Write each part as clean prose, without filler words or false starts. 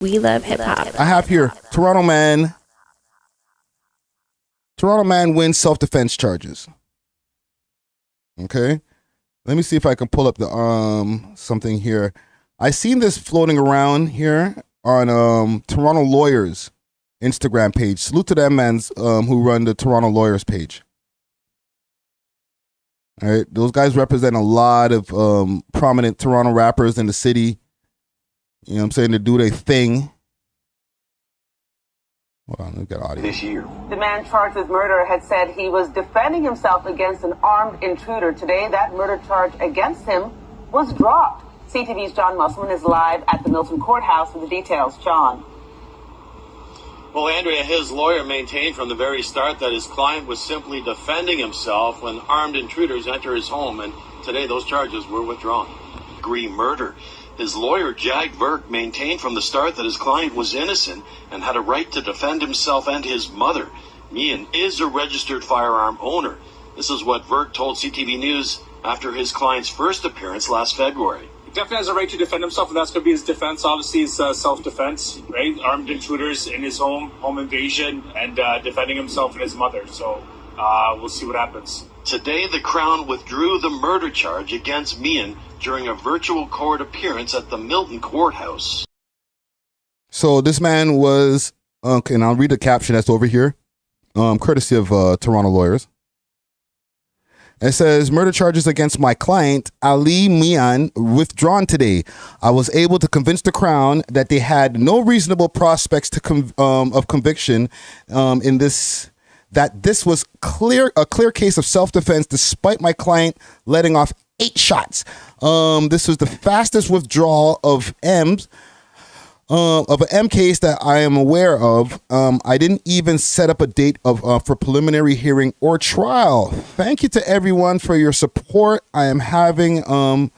We love hip hop. I have here Toronto man wins self-defense charges. Okay, let me see if I can pull up the something here. I seen this floating around here on Toronto Lawyers Instagram page. Salute to them mans who run the Toronto Lawyers page. All right, those guys represent a lot of prominent Toronto rappers in the city. You know what I'm saying? To do their thing. Hold on, let me get audio. This year. The man charged with murder had said he was defending himself against an armed intruder. Today, that murder charge against him was dropped. CTV's John Musselman is live at the Milton Courthouse with the details. John. Well, Andrea, his lawyer maintained from the very start that his client was simply defending himself when armed intruders enter his home, and today those charges were withdrawn. Degree murder. His lawyer, Jag Burke, maintained from the start that his client was innocent and had a right to defend himself and his mother. Meehan is a registered firearm owner. This is what Burke told CTV News after his client's first appearance last February. He definitely has a right to defend himself, and that's going to be his defense. Obviously, it's self-defense, right? Armed intruders in his home invasion, and defending himself and his mother. So we'll see what happens. Today, the Crown withdrew the murder charge against Meehan during a virtual court appearance at the Milton Courthouse. So this man was, okay, and I'll read the caption that's over here, courtesy of Toronto Lawyers. It says, murder charges against my client, Ali Meehan, withdrawn today. I was able to convince the Crown that they had no reasonable prospects of conviction in this, that this was a clear case of self-defense despite my client letting off 8 shots. This was the fastest withdrawal of an M case that I am aware of. I didn't even set up a date for preliminary hearing or trial. Thank you to everyone for your support. I'm happy to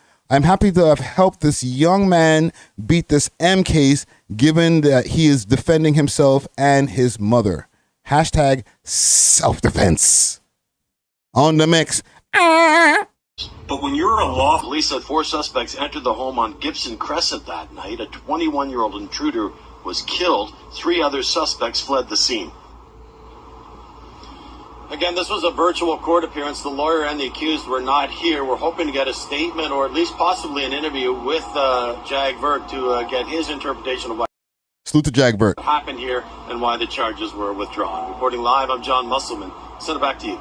have helped this young man beat this M case, given that he is defending himself and his mother. Hashtag self-defense. On the mix. But when you're a law, police said 4 suspects entered the home on Gibson Crescent that night. A 21-year-old intruder was killed. 3 other suspects fled the scene. Again, this was a virtual court appearance. The lawyer and the accused were not here. We're hoping to get a statement or at least possibly an interview with Jag Burke to get his interpretation of what Salute to Jag Burke. happened here and why the charges were withdrawn. Reporting live, I'm John Musselman. Send it back to you.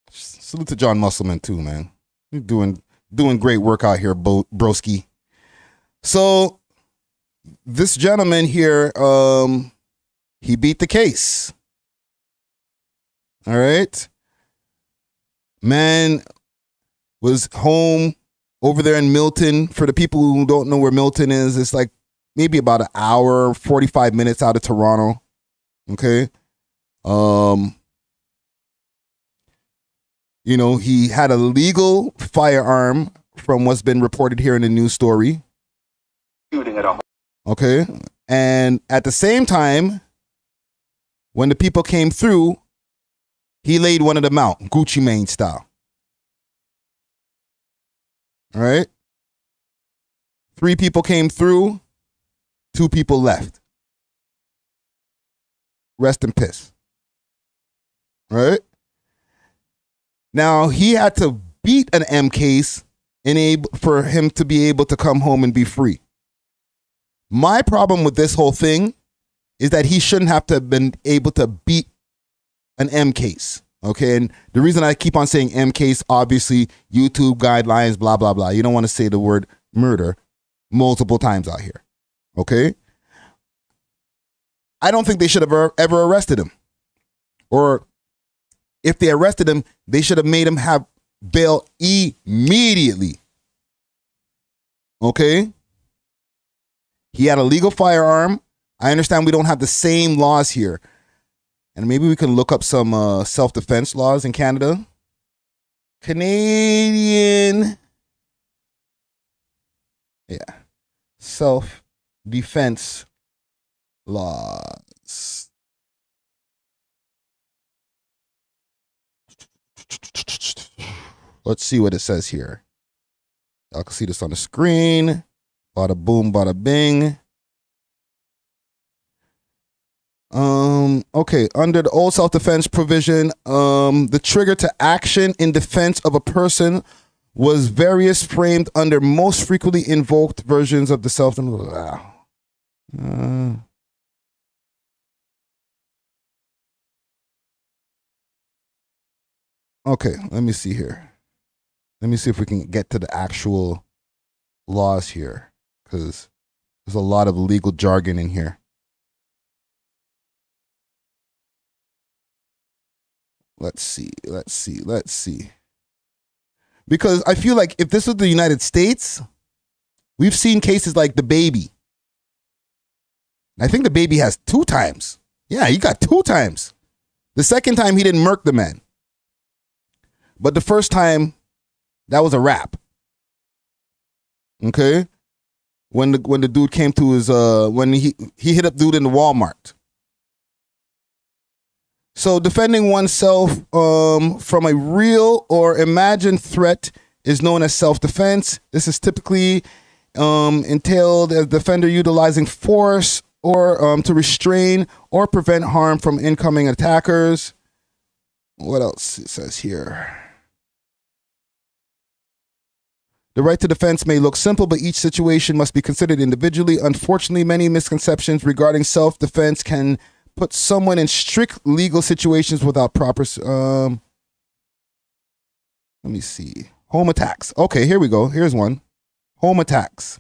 Salute to John Musselman too, man. You're doing great work out here, broski. So this gentleman here, he beat the case. All right. Man was home over there in Milton. For the people who don't know where Milton is, it's like maybe about an hour, 45 minutes out of Toronto. Okay. You know, he had a legal firearm from what's been reported here in the news story. Shooting at a Okay. And at the same time, when the people came through, he laid one of them out, Gucci Mane style. All right. 3 people came through, 2 people left. Rest in piss. All right. Now, he had to beat an M case for him to be able to come home and be free. My problem with this whole thing is that he shouldn't have to have been able to beat an M case. Okay, and the reason I keep on saying M case, obviously, YouTube guidelines, blah, blah, blah. You don't want to say the word murder multiple times out here. Okay? I don't think they should have ever arrested him. Or if they arrested him, they should have made him have bail immediately. Okay? He had a legal firearm. I understand we don't have the same laws here. And maybe we can look up some self-defense laws in Canada. Canadian. Yeah. Self-defense laws. Let's see what it says here. Y'all can see this on the screen. Bada boom, bada bing. Okay, under the old self-defense provision, the trigger to action in defense of a person was various framed under most frequently invoked versions of the okay, let me see here. Let me see if we can get to the actual laws here, because there's a lot of legal jargon in here. Let's see. Because I feel like if this was the United States, we've seen cases like the baby. I think the baby has 2 times. Yeah, he got 2 times. The second time he didn't murk the man. But the first time, that was a wrap. Okay? When the dude came to his when he hit up dude in the Walmart. So defending oneself from a real or imagined threat is known as self-defense. This is typically entailed as defender utilizing force or to restrain or prevent harm from incoming attackers. What else it says here? The right to defense may look simple, but each situation must be considered individually. Unfortunately, many misconceptions regarding self-defense can put someone in strict legal situations without proper let me see. Home attacks. Okay, here we go. Here's one. Home attacks.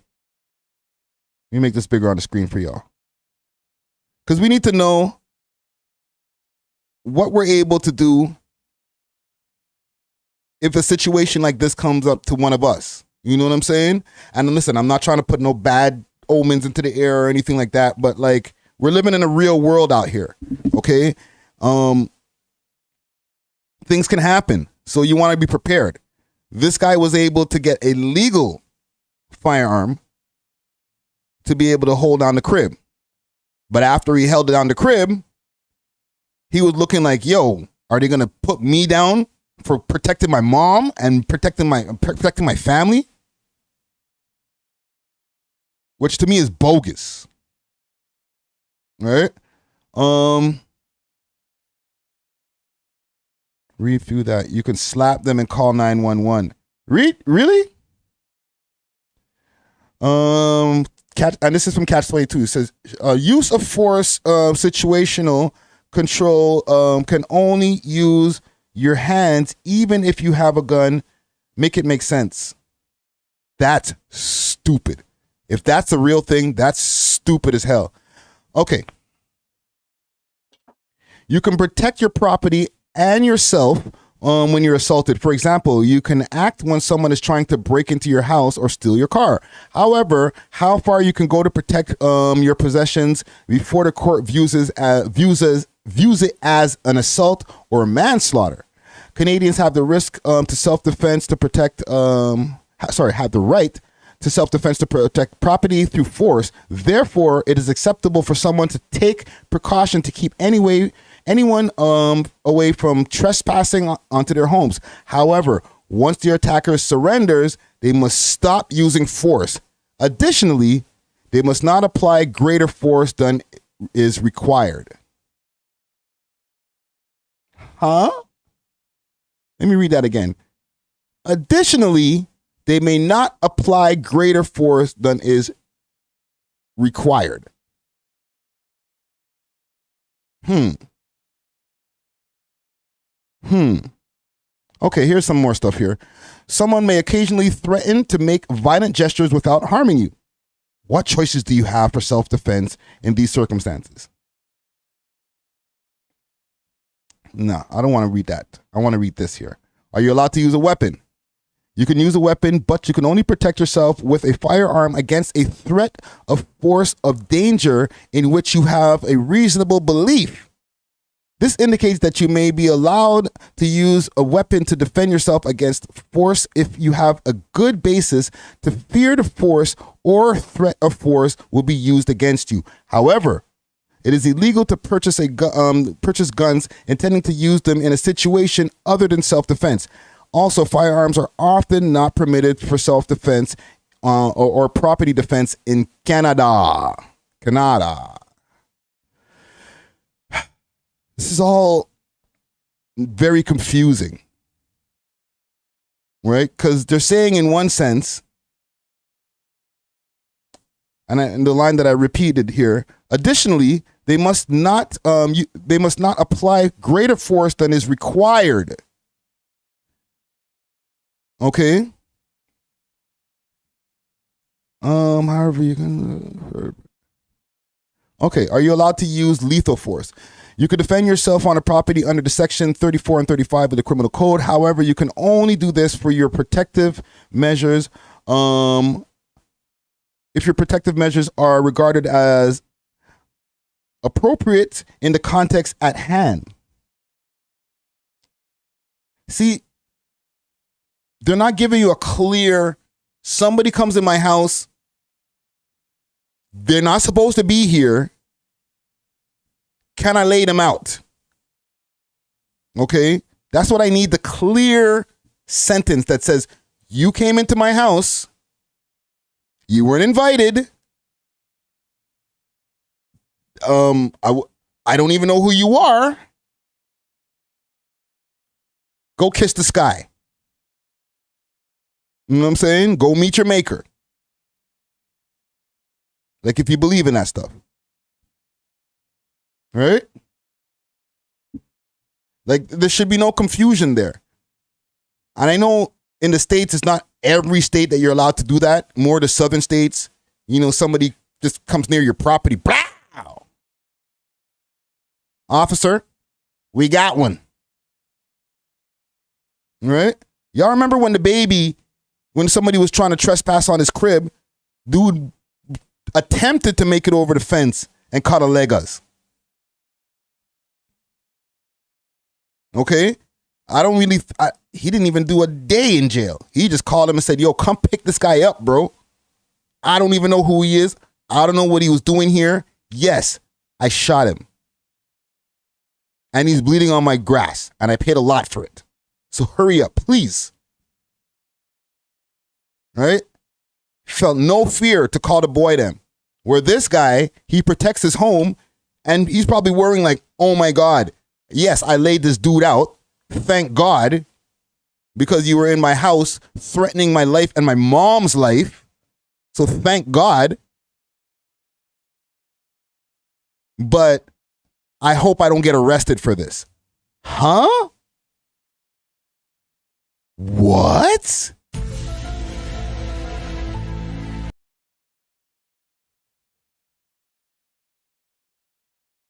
Let me make this bigger on the screen for y'all. Because we need to know what we're able to do if a situation like this comes up to one of us. You know what I'm saying? And listen, I'm not trying to put no bad omens into the air or anything like that, but like, we're living in a real world out here, okay? Things can happen, so you want to be prepared. This guy was able to get a legal firearm to be able to hold down the crib. But after he held it down the crib, he was looking like, yo, are they going to put me down for protecting my mom and protecting my family? Which to me is bogus. Right? Read through that. You can slap them and call 911. Really? And this is from Catch 22. It says, use of force, situational control, can only use your hands even if you have a gun. Make it make sense. That's stupid. If that's the real thing, that's stupid as hell. Okay. You can protect your property and yourself when you're assaulted. For example, you can act when someone is trying to break into your house or steal your car. However, how far you can go to protect your possessions before the court views it as an assault or manslaughter. Canadians have the risk to self-defense to protect. Have the right to self-defense to protect property through force. Therefore, it is acceptable for someone to take precaution to keep anyone away from trespassing onto their homes. However, once the attacker surrenders, they must stop using force. Additionally, they must not apply greater force than is required. Huh? Let me read that again. Additionally, they may not apply greater force than is required. Okay, here's some more stuff here. Someone may occasionally threaten to make violent gestures without harming you. What choices do you have for self-defense in these circumstances? No, I don't want to read that. I want to read this here. Are you allowed to use a weapon? You can use a weapon, but you can only protect yourself with a firearm against a threat of force of danger in which you have a reasonable belief. This indicates that you may be allowed to use a weapon to defend yourself against force if you have a good basis to fear the force or threat of force will be used against you. However, it is illegal to purchase guns intending to use them in a situation other than self-defense. Also, firearms are often not permitted for self-defense or property defense in Canada. This is all very confusing, right? Because they're saying in one sense, and the line that I repeated here, additionally, they must not apply greater force than is required. Okay. However you can. Okay, are you allowed to use lethal force? You could defend yourself on a property under the section 34 and 35 of the Criminal Code. However, you can only do this for your protective measures. If your protective measures are regarded as appropriate in the context at hand. See, they're not giving you a clear, somebody comes in my house, they're not supposed to be here. Can I lay them out? Okay? That's what I need, the clear sentence that says, you came into my house, you weren't invited. I don't even know who you are. Go kiss the sky. You know what I'm saying? Go meet your maker. Like if you believe in that stuff. Right? Like there should be no confusion there. And I know in the States, it's not every state that you're allowed to do that. More the southern states, you know, somebody just comes near your property. Blah! Officer, we got one. Right? Y'all remember when when somebody was trying to trespass on his crib, dude attempted to make it over the fence and caught a leg-us. Okay? He didn't even do a day in jail. He just called him and said, yo, come pick this guy up, bro. I don't even know who he is. I don't know what he was doing here. Yes, I shot him. And he's bleeding on my grass, and I paid a lot for it. So hurry up, please. Right? Felt no fear to call the boy then. Where this guy, he protects his home, and he's probably worrying like, oh my God, yes, I laid this dude out. Thank God, because you were in my house threatening my life and my mom's life. So thank God. But I hope I don't get arrested for this. Huh? What?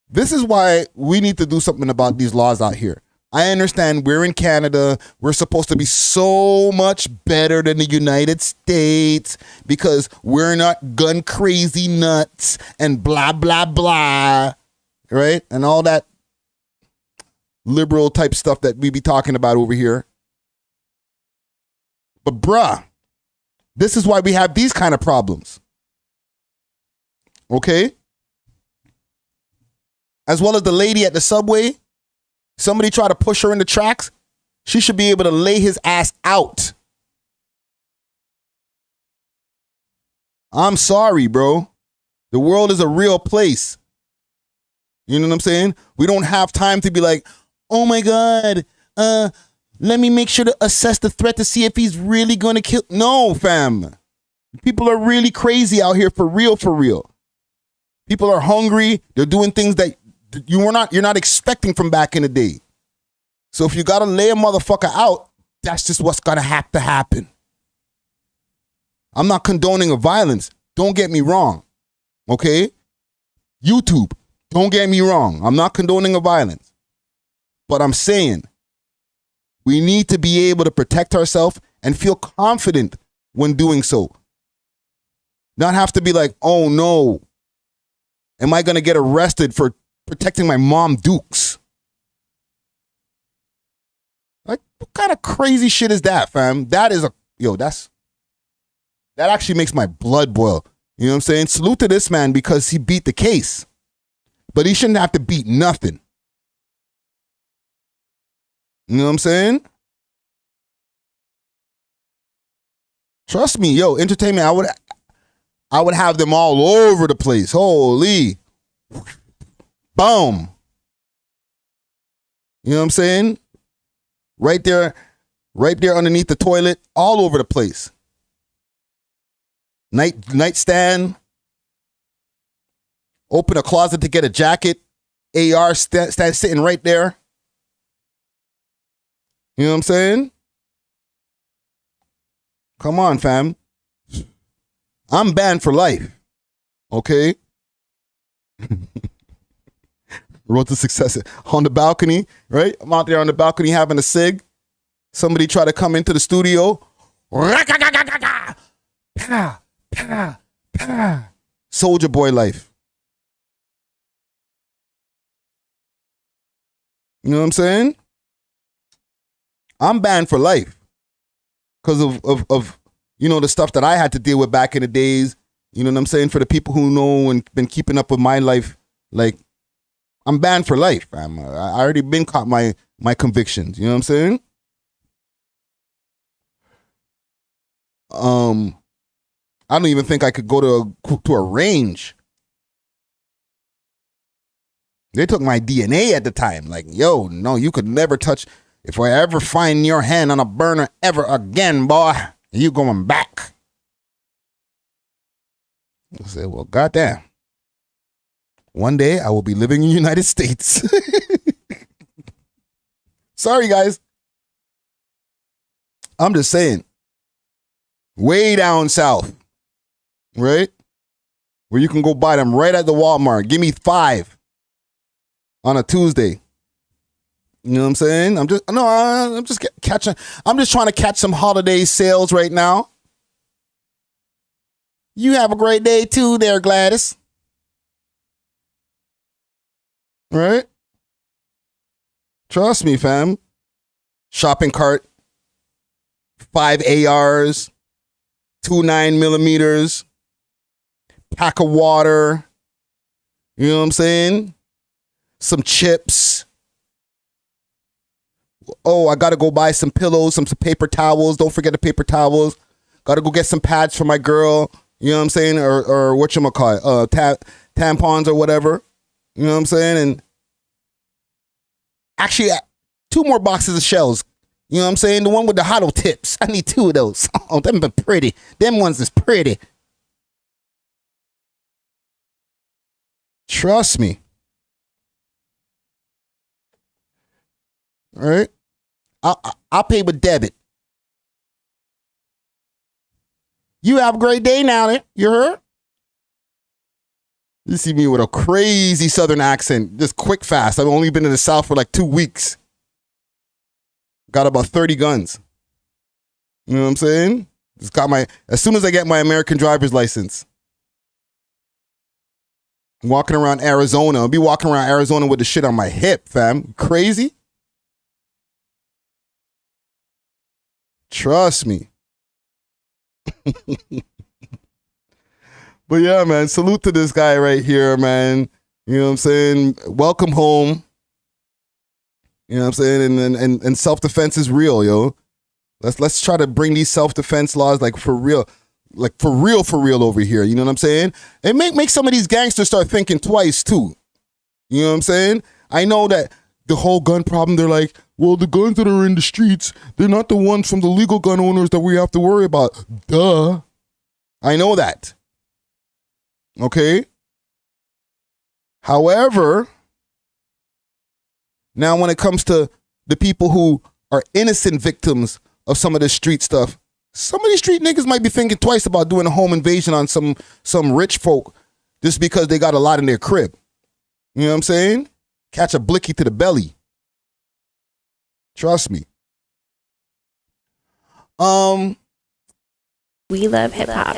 This is why we need to do something about these laws out here. I understand we're in Canada. We're supposed to be so much better than the United States because we're not gun crazy nuts and blah, blah, blah. Right? And all that liberal type stuff that we be talking about over here. But bruh, this is why we have these kind of problems. Okay? As well as the lady at the subway, somebody tried to push her in the tracks. She should be able to lay his ass out. I'm sorry, bro. The world is a real place. You know what I'm saying? We don't have time to be like, oh my God, let me make sure to assess the threat to see if he's really going to kill. No, fam. People are really crazy out here for real, for real. People are hungry. They're doing things that you're not expecting from back in the day. So if you got to lay a motherfucker out, that's just what's going to have to happen. I'm not condoning of violence. Don't get me wrong. Okay? YouTube, don't get me wrong. I'm not condoning of violence. But I'm saying we need to be able to protect ourselves and feel confident when doing so. Not have to be like, oh no, am I going to get arrested for protecting my mom Dukes? Like, what kind of crazy shit is that, fam? That actually makes my blood boil. You know what I'm saying? Salute to this man because he beat the case. But he shouldn't have to beat nothing. You know what I'm saying? Trust me, yo, entertainment, I would have them all over the place. Holy. Boom. You know what I'm saying? Right there underneath the toilet, all over the place. Nightstand. Open a closet to get a jacket. AR sitting right there. You know what I'm saying? Come on, fam. I'm banned for life. Okay? Road to success. On the balcony, right? I'm out there on the balcony having a cig. Somebody try to come into the studio. Soldier boy life. You know what I'm saying? I'm banned for life because of the stuff that I had to deal with back in the days. You know what I'm saying? For the people who know and been keeping up with my life, like, I'm banned for life. I already been caught my convictions. You know what I'm saying? I don't even think I could go to a range. They took my DNA at the time. Like, yo, no, you could never touch. If I ever find your hand on a burner ever again, boy, you going back. I said, well, goddamn. One day I will be living in the United States. Sorry, guys. I'm just saying. Way down south. Right? Where you can go buy them right at the Walmart. Give me 5 on a Tuesday. You know what I'm saying? I'm just catching. I'm just trying to catch some holiday sales right now. You have a great day too there, Gladys. Right? Trust me, fam. Shopping cart. 5 ARs. 2 9mm. Pack of water. You know what I'm saying? Some chips. Oh, I gotta go buy some pillows, some paper towels. Don't forget the paper towels. Gotta go get some pads for my girl. You know what I'm saying? Or whatchamacallit, tampons or whatever. You know what I'm saying? And actually, 2 more boxes of shells. You know what I'm saying? The one with the hollow tips. I need 2 of those. Oh, them are pretty. Them ones is pretty. Trust me. All right? I'll pay with debit. You have a great day now. You heard? You see me with a crazy Southern accent. Just quick, fast. I've only been in the South for like 2 weeks. Got about 30 guns. You know what I'm saying? Just got as soon as I get my American driver's license. I'm walking around Arizona. I'll be walking around Arizona with the shit on my hip, fam. Crazy? Trust me. But yeah, man, salute to this guy right here, man. You know what I'm saying? Welcome home. You know what I'm saying? And self-defense is real, yo. Let's try to bring these self-defense laws like for real. Like for real over here. You know what I'm saying? And make some of these gangsters start thinking twice too. You know what I'm saying? I know that the whole gun problem, they're like, well, the guns that are in the streets, they're not the ones from the legal gun owners that we have to worry about. Duh. I know that. Okay? However, now when it comes to the people who are innocent victims of some of this street stuff, some of these street niggas might be thinking twice about doing a home invasion on some rich folk just because they got a lot in their crib. You know what I'm saying? Catch a blicky to the belly. Trust me. We love hip hop.